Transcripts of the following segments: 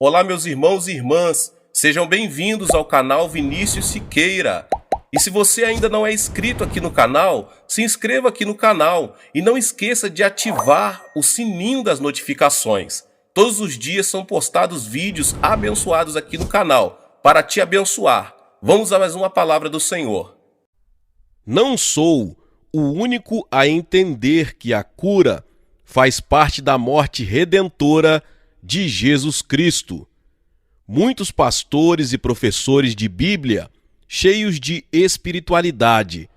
Olá, meus irmãos e irmãs, sejam bem-vindos ao canal Vinícius Siqueira. E se você ainda não é inscrito aqui no canal, se inscreva aqui no canal e não esqueça de ativar o sininho das notificações. Todos os dias são postados vídeos abençoados aqui no canal para te abençoar. Vamos a mais uma palavra do Senhor. Não sou o único a entender que a cura faz parte da morte redentora de Jesus Cristo. Muitos pastores e professores de Bíblia, cheios de espiritualidade,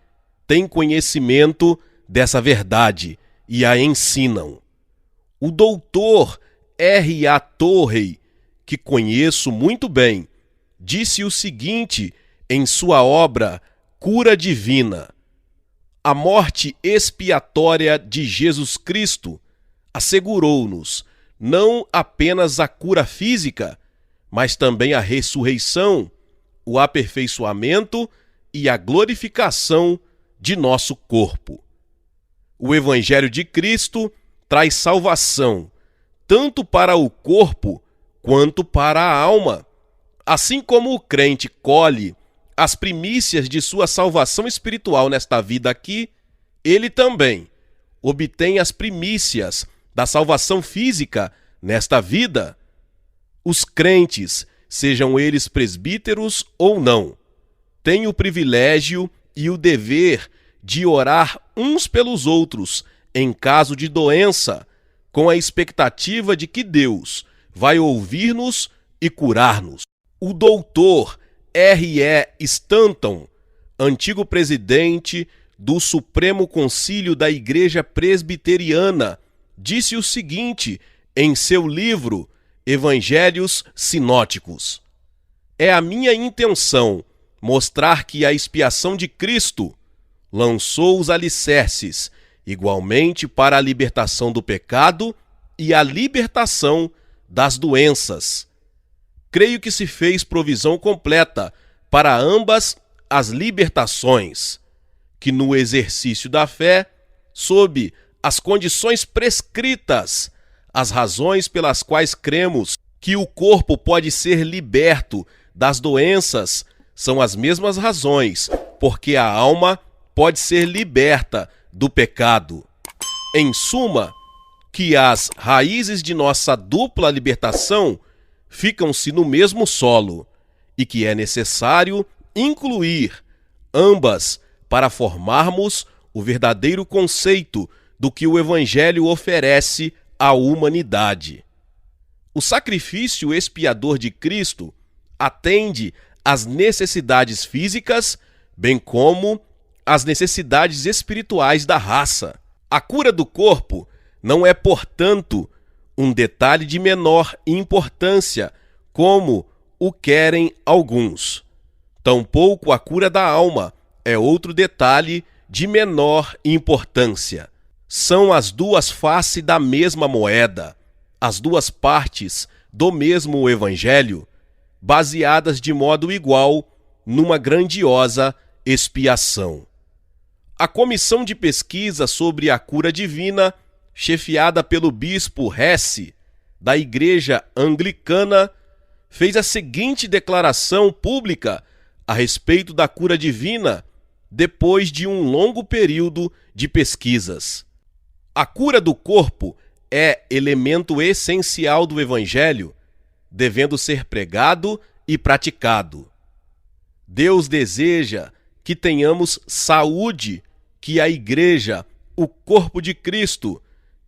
têm conhecimento dessa verdade e a ensinam. O doutor R.A. Torrey, que conheço muito bem, disse o seguinte em sua obra Cura Divina: a morte expiatória de Jesus Cristo assegurou-nos não apenas a cura física, mas também a ressurreição, o aperfeiçoamento e a glorificação de nosso corpo. O Evangelho de Cristo traz salvação, tanto para o corpo quanto para a alma. Assim como o crente colhe as primícias de sua salvação espiritual nesta vida aqui, ele também obtém as primícias da salvação física nesta vida. Os crentes, sejam eles presbíteros ou não, têm o privilégio e o dever de orar uns pelos outros em caso de doença, com a expectativa de que Deus vai ouvir-nos e curar-nos. O doutor R.E. Stanton, antigo presidente do Supremo Concílio da Igreja Presbiteriana, disse o seguinte em seu livro Evangelhos Sinóticos: é a minha intenção mostrar que a expiação de Cristo lançou os alicerces igualmente para a libertação do pecado e a libertação das doenças. Creio que se fez provisão completa para ambas as libertações, que no exercício da fé, sob as condições prescritas, as razões pelas quais cremos que o corpo pode ser liberto das doenças são as mesmas razões porque a alma pode ser liberta do pecado. Em suma, que as raízes de nossa dupla libertação ficam-se no mesmo solo e que é necessário incluir ambas para formarmos o verdadeiro conceito do que o Evangelho oferece à humanidade. O sacrifício expiador de Cristo atende às necessidades físicas, bem como às necessidades espirituais da raça. A cura do corpo não é, portanto, um detalhe de menor importância, como o querem alguns. Tampouco a cura da alma é outro detalhe de menor importância. São as duas faces da mesma moeda, as duas partes do mesmo evangelho, baseadas de modo igual numa grandiosa expiação. A comissão de pesquisa sobre a cura divina, chefiada pelo bispo Hesse, da Igreja Anglicana, fez a seguinte declaração pública a respeito da cura divina depois de um longo período de pesquisas. A cura do corpo é elemento essencial do Evangelho, devendo ser pregado e praticado. Deus deseja que tenhamos saúde, que a Igreja, o corpo de Cristo,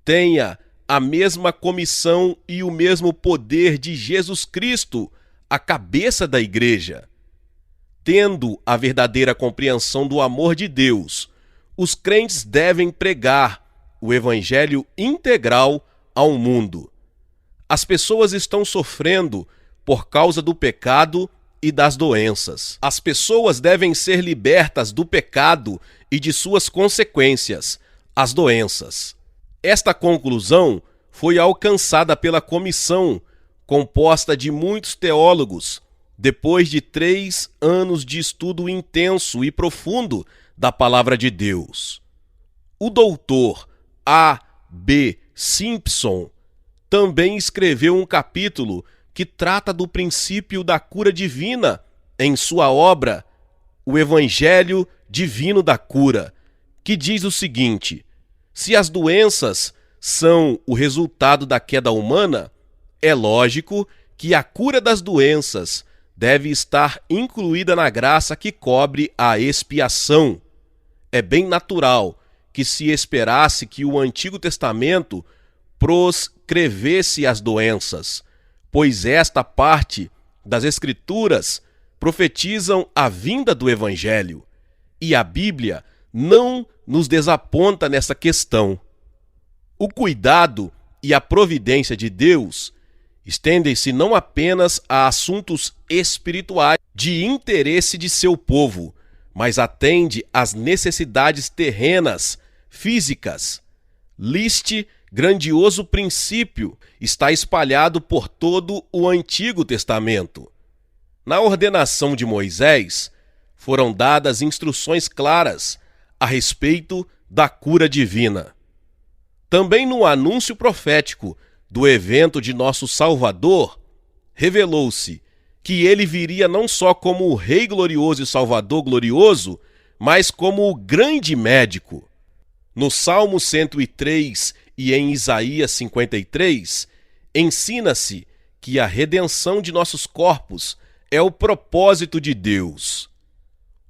tenha a mesma comissão e o mesmo poder de Jesus Cristo, a cabeça da Igreja. Tendo a verdadeira compreensão do amor de Deus, os crentes devem pregar o Evangelho integral ao mundo. As pessoas estão sofrendo por causa do pecado e das doenças. As pessoas devem ser libertas do pecado e de suas consequências, as doenças. Esta conclusão foi alcançada pela comissão, composta de muitos teólogos, depois de 3 anos de estudo intenso e profundo da Palavra de Deus. O doutor A. B. Simpson também escreveu um capítulo que trata do princípio da cura divina em sua obra, O Evangelho Divino da Cura, que diz o seguinte: se as doenças são o resultado da queda humana, é lógico que a cura das doenças deve estar incluída na graça que cobre a expiação. É bem natural que se esperasse que o Antigo Testamento proscrevesse as doenças, pois esta parte das Escrituras profetizam a vinda do Evangelho, e a Bíblia não nos desaponta nessa questão. O cuidado e a providência de Deus estendem-se não apenas a assuntos espirituais de interesse de seu povo, mas atende às necessidades terrenas, físicas. Este grandioso princípio está espalhado por todo o Antigo Testamento. Na ordenação de Moisés, foram dadas instruções claras a respeito da cura divina. Também no anúncio profético do evento de nosso Salvador, revelou-se que ele viria não só como o Rei glorioso e Salvador glorioso, mas como o grande médico. No Salmo 103 e em Isaías 53, ensina-se que a redenção de nossos corpos é o propósito de Deus.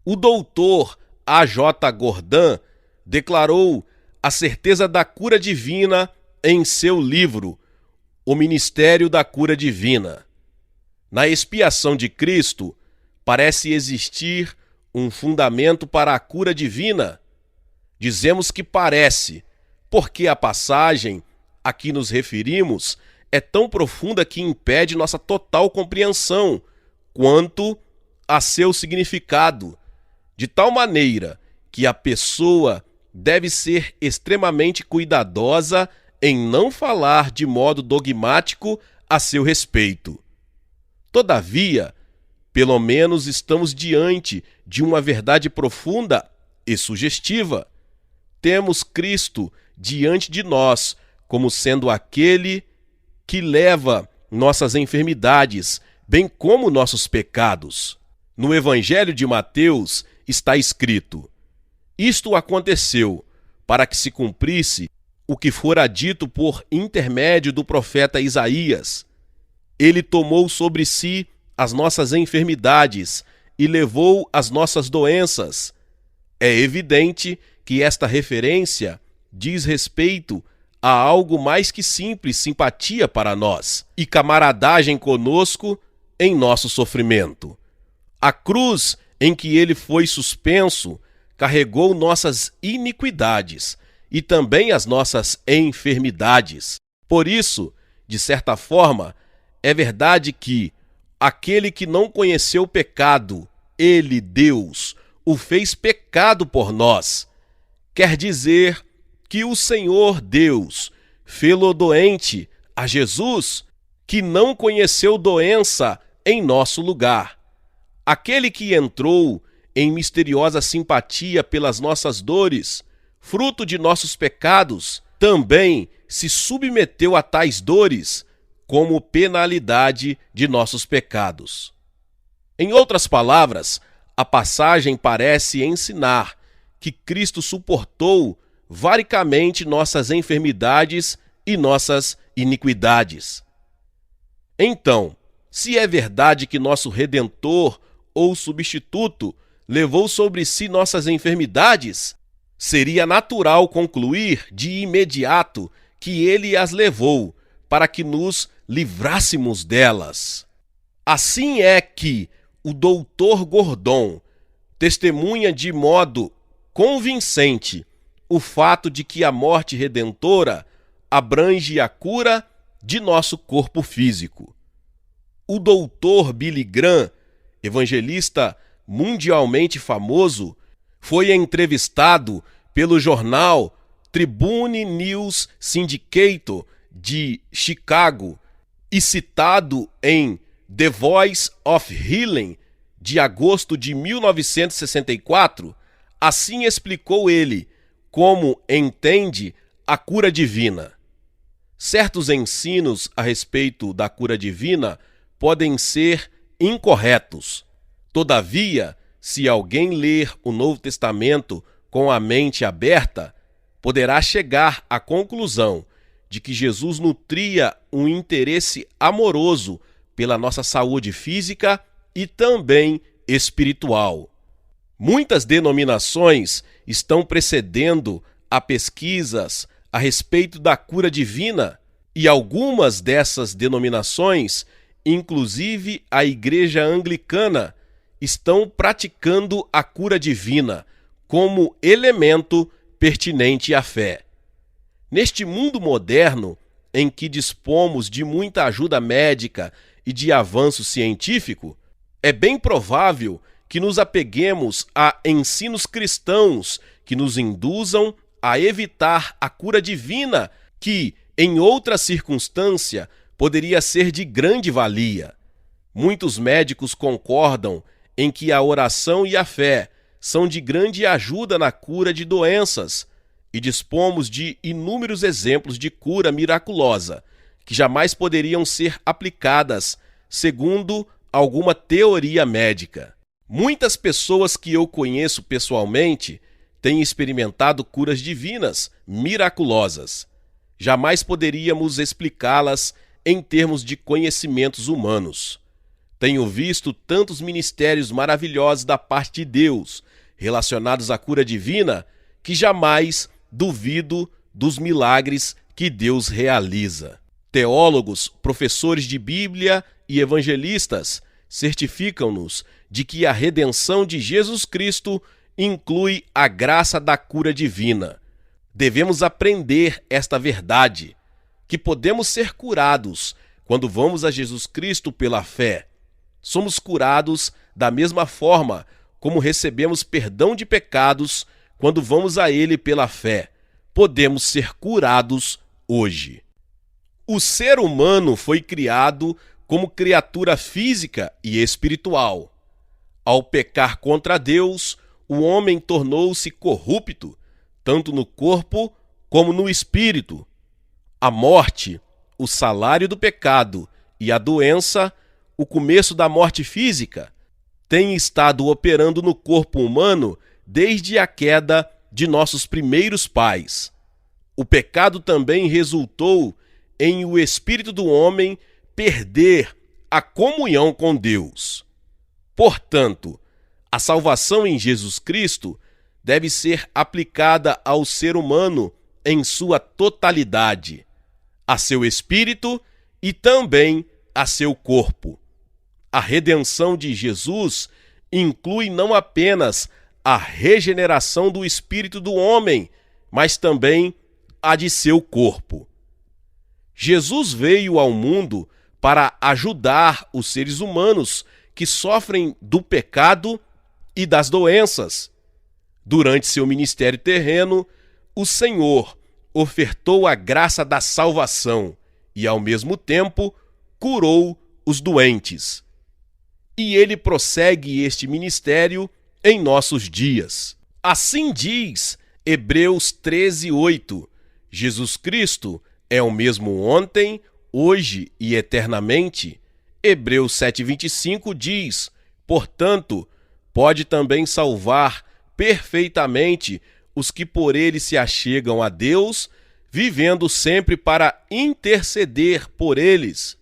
O doutor A.J. Gordon declarou a certeza da cura divina em seu livro, O Ministério da Cura Divina. Na expiação de Cristo, parece existir um fundamento para a cura divina. Dizemos que parece, porque a passagem a que nos referimos é tão profunda que impede nossa total compreensão quanto a seu significado, de tal maneira que a pessoa deve ser extremamente cuidadosa em não falar de modo dogmático a seu respeito. Todavia, pelo menos estamos diante de uma verdade profunda e sugestiva. Temos Cristo diante de nós como sendo aquele que leva nossas enfermidades, bem como nossos pecados. No Evangelho de Mateus está escrito: isto aconteceu para que se cumprisse o que fora dito por intermédio do profeta Isaías. Ele tomou sobre si as nossas enfermidades e levou as nossas doenças. É evidente que esta referência diz respeito a algo mais que simples simpatia para nós e camaradagem conosco em nosso sofrimento. A cruz em que ele foi suspenso carregou nossas iniquidades e também as nossas enfermidades. Por isso, de certa forma, é verdade que aquele que não conheceu o pecado, ele, Deus, o fez pecado por nós. Quer dizer que o Senhor Deus fê-lo doente a Jesus, que não conheceu doença em nosso lugar. Aquele que entrou em misteriosa simpatia pelas nossas dores, fruto de nossos pecados, também se submeteu a tais dores como penalidade de nossos pecados. Em outras palavras, a passagem parece ensinar que Cristo suportou varicamente nossas enfermidades e nossas iniquidades. Então, se é verdade que nosso Redentor ou substituto levou sobre si nossas enfermidades, seria natural concluir de imediato que ele as levou para que nos livrássemos delas. Assim é que o doutor Gordon testemunha de modo convincente o fato de que a morte redentora abrange a cura de nosso corpo físico. O doutor Billy Graham, evangelista mundialmente famoso, foi entrevistado pelo jornal Tribune News Syndicate de Chicago e citado em The Voice of Healing, de agosto de 1964, assim explicou ele como entende a cura divina. Certos ensinos a respeito da cura divina podem ser incorretos. Todavia, se alguém ler o Novo Testamento com a mente aberta, poderá chegar à conclusão de que Jesus nutria um interesse amoroso pela nossa saúde física e também espiritual. Muitas denominações estão precedendo a pesquisas a respeito da cura divina, e algumas dessas denominações, inclusive a Igreja Anglicana, estão praticando a cura divina como elemento pertinente à fé. Neste mundo moderno, em que dispomos de muita ajuda médica e de avanço científico, é bem provável que nos apeguemos a ensinos cristãos que nos induzam a evitar a cura divina que, em outra circunstância, poderia ser de grande valia. Muitos médicos concordam em que a oração e a fé são de grande ajuda na cura de doenças, e dispomos de inúmeros exemplos de cura miraculosa, que jamais poderiam ser aplicadas segundo alguma teoria médica. Muitas pessoas que eu conheço pessoalmente têm experimentado curas divinas, miraculosas. Jamais poderíamos explicá-las em termos de conhecimentos humanos. Tenho visto tantos ministérios maravilhosos da parte de Deus, relacionados à cura divina, que jamais duvido dos milagres que Deus realiza. Teólogos, professores de Bíblia e evangelistas certificam-nos de que a redenção de Jesus Cristo inclui a graça da cura divina. Devemos aprender esta verdade, que podemos ser curados quando vamos a Jesus Cristo pela fé. Somos curados da mesma forma como recebemos perdão de pecados quando vamos a Ele pela fé. Podemos ser curados hoje. O ser humano foi criado como criatura física e espiritual. Ao pecar contra Deus, o homem tornou-se corrupto, tanto no corpo como no espírito. A morte, o salário do pecado, e a doença, o começo da morte física, têm estado operando no corpo humano desde a queda de nossos primeiros pais. O pecado também resultou em o espírito do homem perder a comunhão com Deus. Portanto, a salvação em Jesus Cristo deve ser aplicada ao ser humano em sua totalidade, a seu espírito e também a seu corpo. A redenção de Jesus inclui não apenas a regeneração do espírito do homem, mas também a de seu corpo. Jesus veio ao mundo para ajudar os seres humanos que sofrem do pecado e das doenças. Durante seu ministério terreno, o Senhor ofertou a graça da salvação e, ao mesmo tempo, curou os doentes. E ele prossegue este ministério em nossos dias. Assim diz Hebreus 13:8. Jesus Cristo é o mesmo ontem, hoje e eternamente. Hebreus 7:25 diz: portanto, pode também salvar perfeitamente os que por ele se achegam a Deus, vivendo sempre para interceder por eles.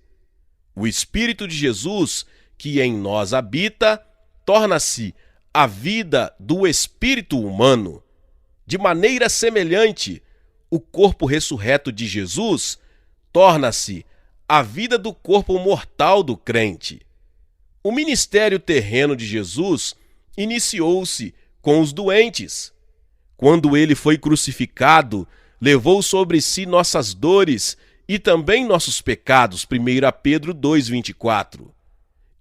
O Espírito de Jesus, que em nós habita, torna-se a vida do espírito humano. De maneira semelhante, o corpo ressurreto de Jesus torna-se a vida do corpo mortal do crente. O ministério terreno de Jesus iniciou-se com os doentes. Quando ele foi crucificado, levou sobre si nossas dores e também nossos pecados, 1 Pedro 2:24.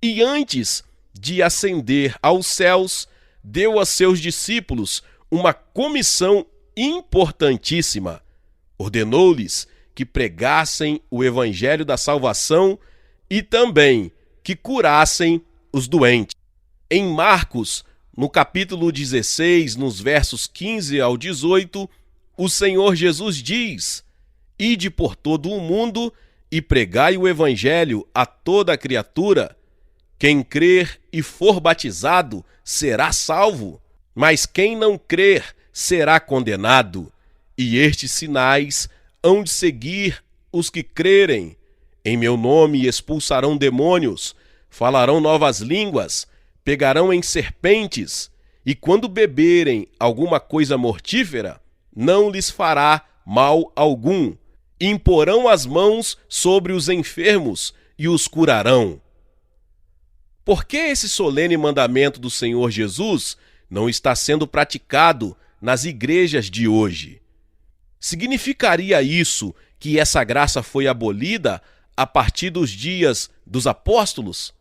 E antes de ascender aos céus, deu a seus discípulos uma comissão importantíssima. Ordenou-lhes que pregassem o evangelho da salvação e também que curassem os doentes. Em Marcos, no capítulo 16, nos versos 15 ao 18, o Senhor Jesus diz: ide por todo o mundo e pregai o evangelho a toda a criatura. Quem crer e for batizado será salvo, mas quem não crer será condenado. E estes sinais hão de seguir os que crerem. Em meu nome expulsarão demônios, falarão novas línguas, pegarão em serpentes, e quando beberem alguma coisa mortífera, não lhes fará mal algum. Imporão as mãos sobre os enfermos e os curarão. Por que esse solene mandamento do Senhor Jesus não está sendo praticado nas igrejas de hoje? Significaria isso que essa graça foi abolida a partir dos dias dos apóstolos?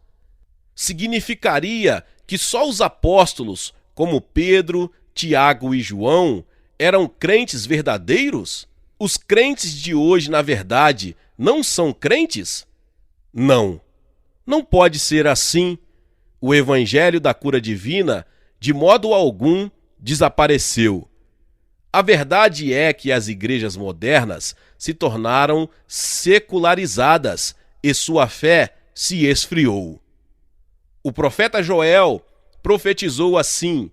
Significaria que só os apóstolos, como Pedro, Tiago e João, eram crentes verdadeiros? Os crentes de hoje, na verdade, não são crentes? Não. Não pode ser assim. O evangelho da cura divina, de modo algum, desapareceu. A verdade é que as igrejas modernas se tornaram secularizadas e sua fé se esfriou. O profeta Joel profetizou assim: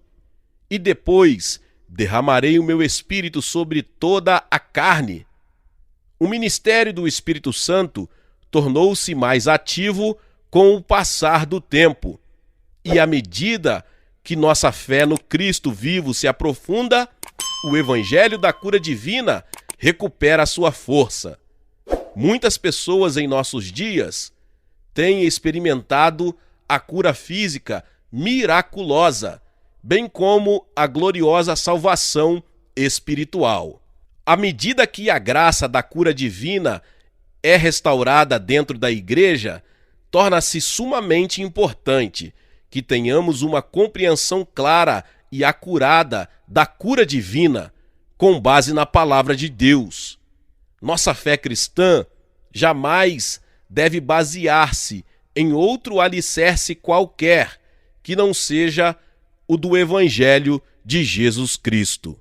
e depois derramarei o meu espírito sobre toda a carne. O ministério do Espírito Santo tornou-se mais ativo com o passar do tempo. E à medida que nossa fé no Cristo vivo se aprofunda, o evangelho da cura divina recupera a sua força. Muitas pessoas em nossos dias têm experimentado a cura física miraculosa, bem como a gloriosa salvação espiritual. À medida que a graça da cura divina é restaurada dentro da igreja, torna-se sumamente importante que tenhamos uma compreensão clara e acurada da cura divina, com base na palavra de Deus. Nossa fé cristã jamais deve basear-se em outro alicerce qualquer que não seja o do Evangelho de Jesus Cristo.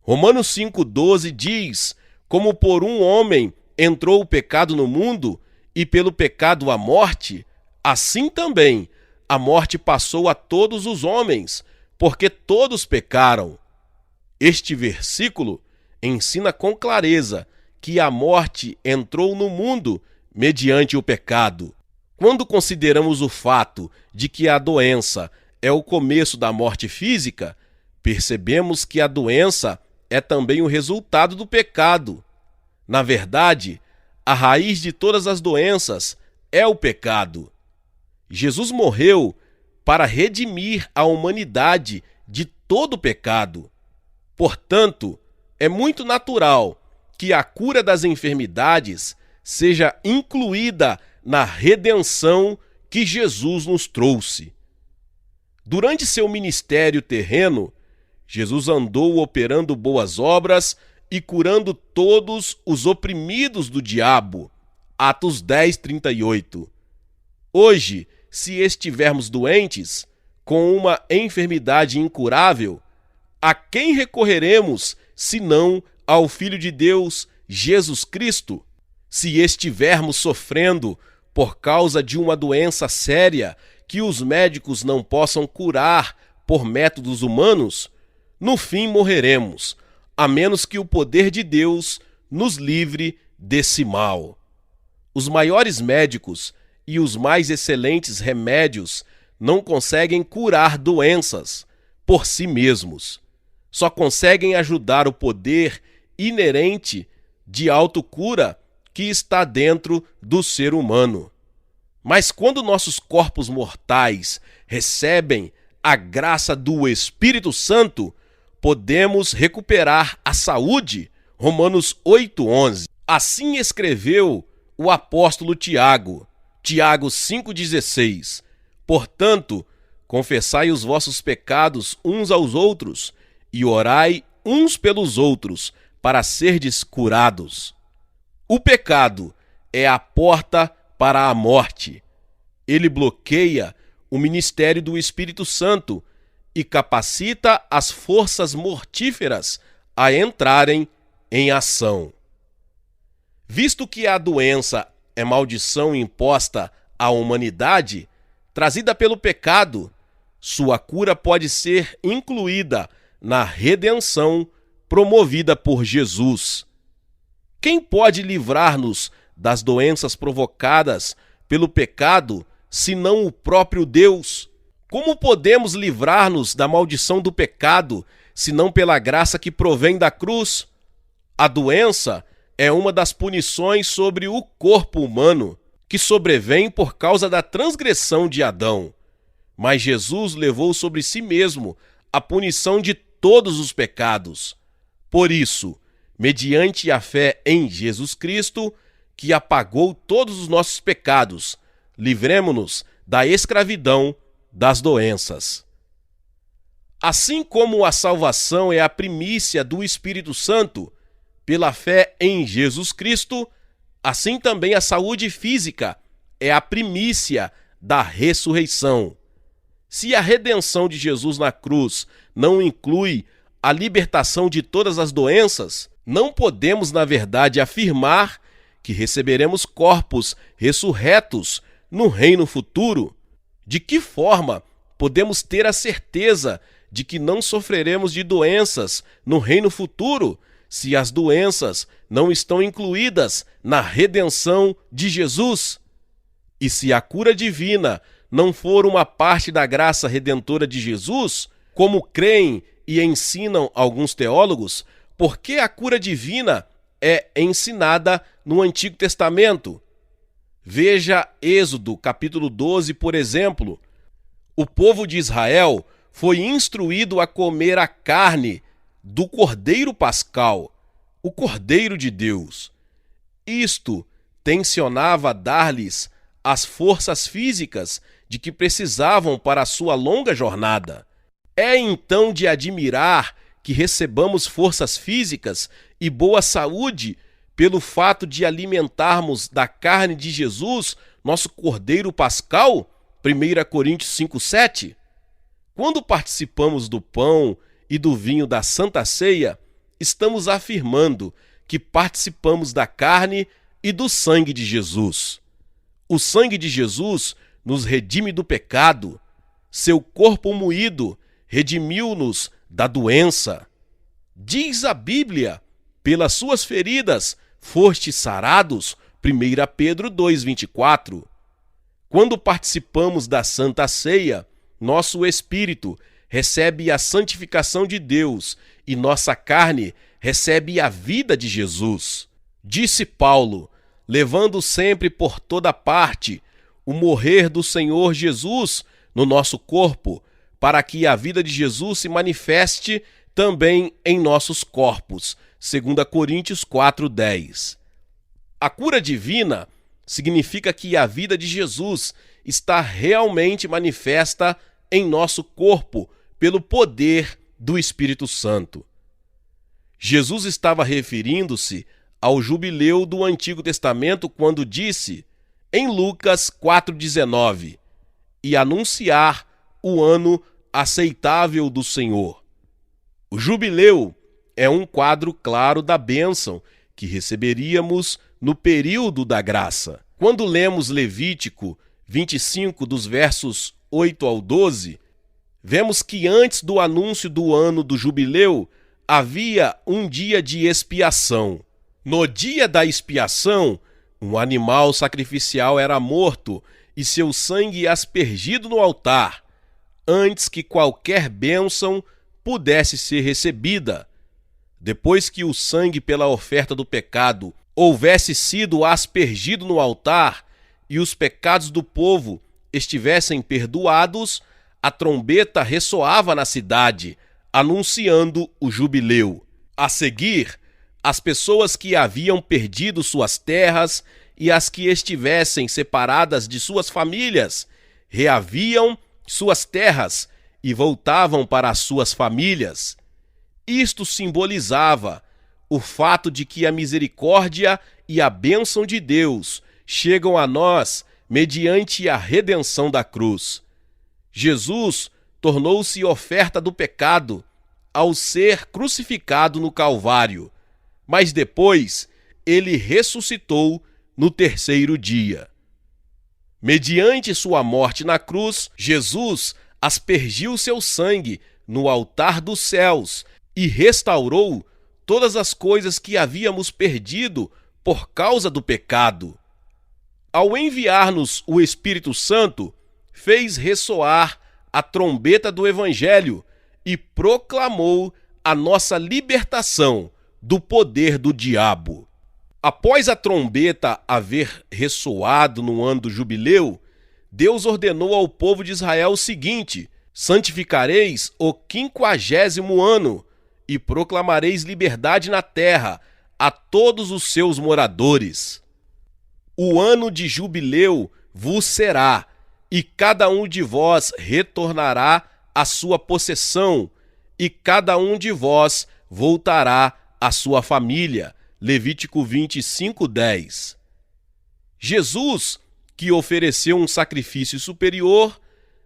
Romanos 5,12 diz: como por um homem entrou o pecado no mundo, e pelo pecado a morte, assim também a morte passou a todos os homens, porque todos pecaram. Este versículo ensina com clareza que a morte entrou no mundo mediante o pecado. Quando consideramos o fato de que a doença é o começo da morte física, percebemos que a doença é também o resultado do pecado. Na verdade, a raiz de todas as doenças é o pecado. Jesus morreu para redimir a humanidade de todo o pecado. Portanto, é muito natural que a cura das enfermidades seja incluída na redenção que Jesus nos trouxe. Durante seu ministério terreno, Jesus andou operando boas obras e curando todos os oprimidos do diabo. Atos 10:38. Hoje, se estivermos doentes, com uma enfermidade incurável, a quem recorreremos, senão ao Filho de Deus, Jesus Cristo? Se estivermos sofrendo por causa de uma doença séria que os médicos não possam curar por métodos humanos, no fim morreremos, a menos que o poder de Deus nos livre desse mal. Os maiores médicos e os mais excelentes remédios não conseguem curar doenças por si mesmos. Só conseguem ajudar o poder inerente de autocura que está dentro do ser humano. Mas quando nossos corpos mortais recebem a graça do Espírito Santo, podemos recuperar a saúde. Romanos 8:11. Assim escreveu o apóstolo Tiago. Tiago 5,16. Portanto, confessai os vossos pecados uns aos outros e orai uns pelos outros para serdes curados. O pecado é a porta para a morte. Ele bloqueia o ministério do Espírito Santo e capacita as forças mortíferas a entrarem em ação. Visto que a doença é maldição imposta à humanidade, trazida pelo pecado, sua cura pode ser incluída na redenção promovida por Jesus. Quem pode livrar-nos das doenças provocadas pelo pecado, senão o próprio Deus? Como podemos livrar-nos da maldição do pecado, senão pela graça que provém da cruz? A doença é uma das punições sobre o corpo humano, que sobrevém por causa da transgressão de Adão. Mas Jesus levou sobre si mesmo a punição de todos os pecados. Por isso, mediante a fé em Jesus Cristo, que apagou todos os nossos pecados, livremo-nos da escravidão das doenças. Assim como a salvação é a primícia do Espírito Santo, pela fé em Jesus Cristo, assim também a saúde física é a primícia da ressurreição. Se a redenção de Jesus na cruz não inclui a libertação de todas as doenças, não podemos, na verdade, afirmar que receberemos corpos ressurretos no reino futuro. De que forma podemos ter a certeza de que não sofreremos de doenças no reino futuro se as doenças não estão incluídas na redenção de Jesus? E se a cura divina não for uma parte da graça redentora de Jesus, como creem e ensinam alguns teólogos, por que a cura divina é ensinada no Antigo Testamento? Veja Êxodo, capítulo 12, por exemplo. O povo de Israel foi instruído a comer a carne do Cordeiro Pascal, o Cordeiro de Deus. Isto tensionava dar-lhes as forças físicas de que precisavam para a sua longa jornada. É então de admirar que recebamos forças físicas e boa saúde pelo fato de alimentarmos da carne de Jesus, nosso Cordeiro Pascal, 1 Coríntios 5,7. Quando participamos do pão e do vinho da Santa Ceia, estamos afirmando que participamos da carne e do sangue de Jesus. O sangue de Jesus nos redime do pecado. Seu corpo moído redimiu-nos da doença. Diz a Bíblia: pelas suas feridas fostes sarados, 1 Pedro 2,24. Quando participamos da Santa Ceia, nosso espírito recebe a santificação de Deus e nossa carne recebe a vida de Jesus. Disse Paulo, levando sempre por toda parte o morrer do Senhor Jesus no nosso corpo, para que a vida de Jesus se manifeste também em nossos corpos. 2 Coríntios 4,10. A cura divina significa que a vida de Jesus está realmente manifesta em nosso corpo pelo poder do Espírito Santo. Jesus estava referindo-se ao jubileu do Antigo Testamento quando disse, em Lucas 4,19, e anunciar o ano aceitável do Senhor. O jubileu é um quadro claro da bênção que receberíamos no período da graça. Quando lemos Levítico 25, dos versos 8 ao 12, vemos que antes do anúncio do ano do jubileu, havia um dia de expiação. No dia da expiação, um animal sacrificial era morto e seu sangue aspergido no altar, antes que qualquer bênção pudesse ser recebida. Depois que o sangue pela oferta do pecado houvesse sido aspergido no altar e os pecados do povo estivessem perdoados, a trombeta ressoava na cidade, anunciando o jubileu. A seguir, as pessoas que haviam perdido suas terras e as que estivessem separadas de suas famílias reaviam suas terras e voltavam para as suas famílias. Isto simbolizava o fato de que a misericórdia e a bênção de Deus chegam a nós mediante a redenção da cruz. Jesus tornou-se oferta do pecado ao ser crucificado no Calvário, mas depois ele ressuscitou no terceiro dia. Mediante sua morte na cruz, Jesus aspergiu seu sangue no altar dos céus e restaurou todas as coisas que havíamos perdido por causa do pecado. Ao enviar-nos o Espírito Santo, fez ressoar a trombeta do Evangelho e proclamou a nossa libertação do poder do diabo. Após a trombeta haver ressoado no ano do jubileu, Deus ordenou ao povo de Israel o seguinte: santificareis o 50º ano e proclamareis liberdade na terra a todos os seus moradores. O ano de jubileu vos será, e cada um de vós retornará à sua possessão, e cada um de vós voltará à sua família. Levítico 25:10. Jesus, que ofereceu um sacrifício superior,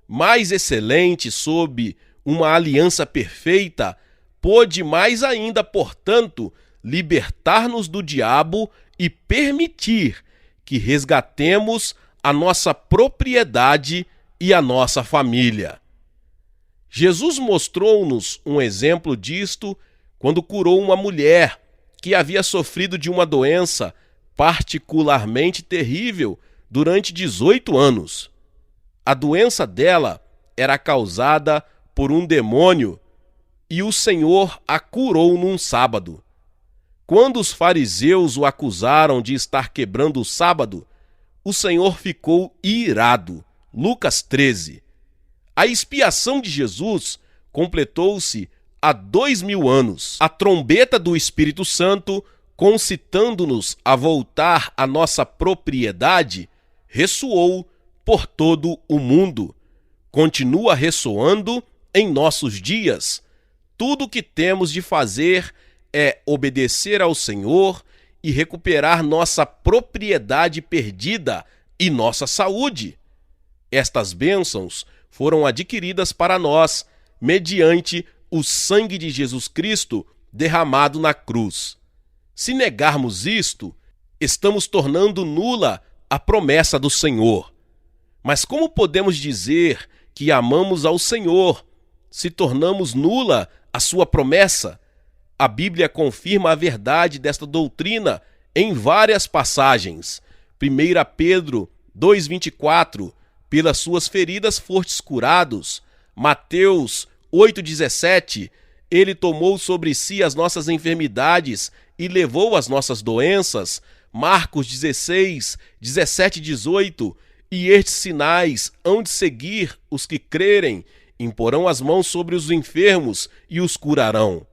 mais excelente sob uma aliança perfeita, pôde mais ainda, portanto, libertar-nos do diabo e permitir que resgatemos a nossa propriedade e a nossa família. Jesus mostrou-nos um exemplo disto quando curou uma mulher que havia sofrido de uma doença particularmente terrível durante 18 anos. A doença dela era causada por um demônio e o Senhor a curou num sábado. Quando os fariseus o acusaram de estar quebrando o sábado, o Senhor ficou irado. Lucas 13. A expiação de Jesus completou-se há 2000 anos. A trombeta do Espírito Santo, concitando-nos a voltar à nossa propriedade, ressoou por todo o mundo. Continua ressoando em nossos dias. Tudo o que temos de fazer é obedecer ao Senhor e recuperar nossa propriedade perdida e nossa saúde. Estas bênçãos foram adquiridas para nós mediante o sangue de Jesus Cristo derramado na cruz. Se negarmos isto, estamos tornando nula a promessa do Senhor. Mas como podemos dizer que amamos ao Senhor se tornamos nula a sua promessa? A Bíblia confirma a verdade desta doutrina em várias passagens. 1 Pedro 2,24, pelas suas feridas fostes curados. Mateus 8,17, ele tomou sobre si as nossas enfermidades e levou as nossas doenças. Marcos 16, 17 e 18, e estes sinais hão de seguir os que crerem, imporão as mãos sobre os enfermos e os curarão.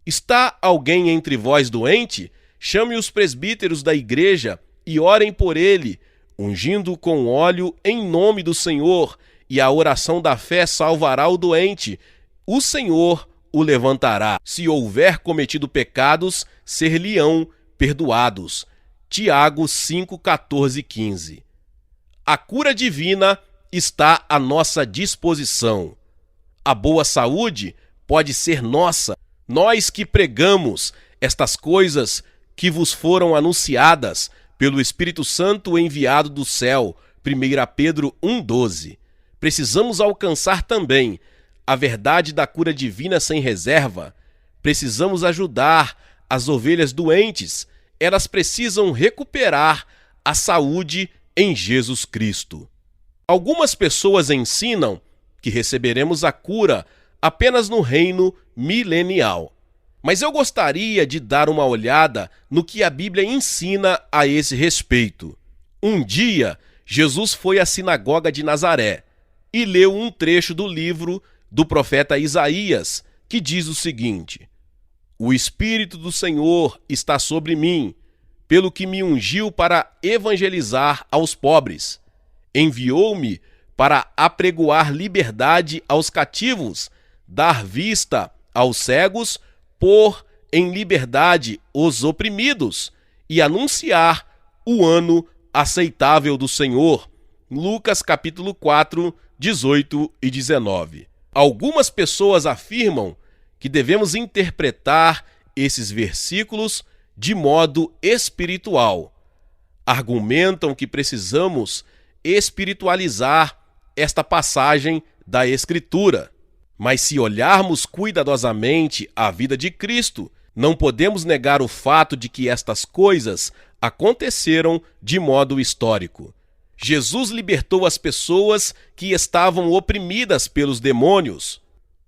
Está alguém entre vós doente? Chame os presbíteros da igreja e orem por ele, ungindo-o com óleo em nome do Senhor, e a oração da fé salvará o doente. O Senhor o levantará. Se houver cometido pecados, ser-lhe-ão perdoados. Tiago 5, 14 e 15. A cura divina está à nossa disposição. A boa saúde pode ser nossa. Nós que pregamos estas coisas que vos foram anunciadas pelo Espírito Santo enviado do céu. 1 Pedro 1,12. Precisamos alcançar também a verdade da cura divina sem reserva. Precisamos ajudar as ovelhas doentes. Elas precisam recuperar a saúde em Jesus Cristo. Algumas pessoas ensinam que receberemos a cura apenas no reino milenial. Mas eu gostaria de dar uma olhada no que a Bíblia ensina a esse respeito. Um dia, Jesus foi à sinagoga de Nazaré e leu um trecho do livro do profeta Isaías, que diz o seguinte: O Espírito do Senhor está sobre mim, pelo que me ungiu para evangelizar aos pobres. Enviou-me para apregoar liberdade aos cativos, dar vista aos cegos, pôr em liberdade os oprimidos e anunciar o ano aceitável do Senhor. Lucas capítulo 4, 18 e 19. Algumas pessoas afirmam que devemos interpretar esses versículos de modo espiritual. argumentam que precisamos espiritualizar esta passagem da Escritura. Mas se olharmos cuidadosamente a vida de Cristo, não podemos negar o fato de que estas coisas aconteceram de modo histórico. Jesus libertou as pessoas que estavam oprimidas pelos demônios.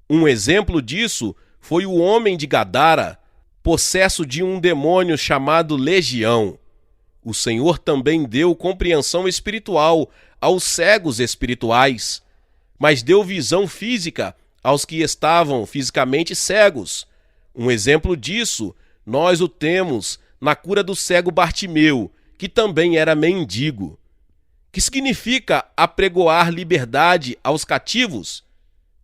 Um exemplo disso foi o homem de Gadara, possesso de um demônio chamado Legião. O Senhor também deu compreensão espiritual aos cegos espirituais, mas deu visão física aos que estavam fisicamente cegos. Um exemplo disso nós o temos na cura do cego Bartimeu, que também era mendigo. Que significa apregoar liberdade aos cativos?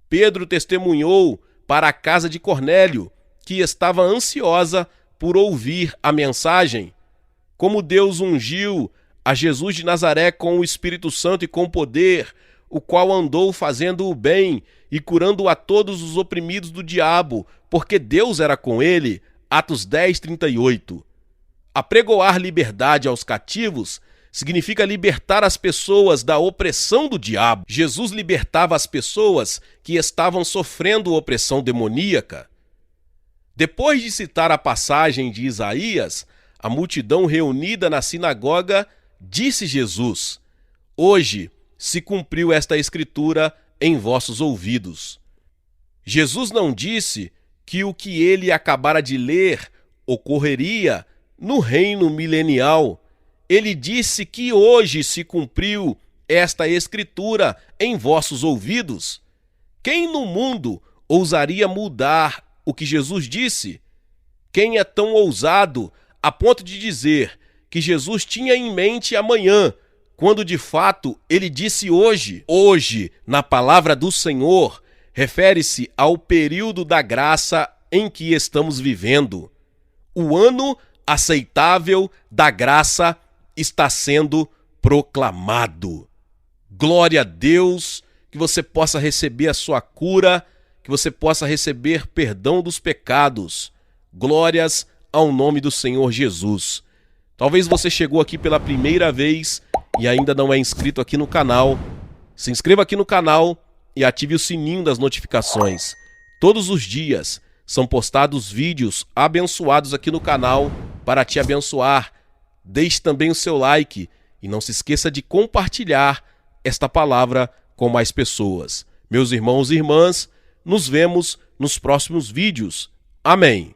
Pedro testemunhou para a casa de Cornélio, que estava ansiosa por ouvir a mensagem. Como Deus ungiu a Jesus de Nazaré com o Espírito Santo e com poder, o qual andou fazendo o bem e curando a todos os oprimidos do diabo, porque Deus era com ele. Atos 10:38. Apregoar liberdade aos cativos significa libertar as pessoas da opressão do diabo. Jesus libertava as pessoas que estavam sofrendo opressão demoníaca. Depois de citar a passagem de Isaías, a multidão reunida na sinagoga disse Jesus: "Hoje se cumpriu esta escritura em vossos ouvidos." Jesus não disse que o que ele acabara de ler ocorreria no reino milenial. Ele disse que hoje se cumpriu esta escritura em vossos ouvidos. Quem no mundo ousaria mudar o que Jesus disse? Quem é tão ousado a ponto de dizer que Jesus tinha em mente amanhã, quando de fato ele disse hoje? Hoje, na palavra do Senhor, refere-se ao período da graça em que estamos vivendo. O ano aceitável da graça está sendo proclamado. Glória a Deus, que você possa receber a sua cura, que você possa receber perdão dos pecados. Glórias ao nome do Senhor Jesus. Talvez você chegou aqui pela primeira vez e ainda não é inscrito aqui no canal. Se inscreva aqui no canal e ative o sininho das notificações. Todos os dias são postados vídeos abençoados aqui no canal para te abençoar. Deixe também o seu like e não se esqueça de compartilhar esta palavra com mais pessoas. Meus irmãos e irmãs, nos vemos nos próximos vídeos. Amém.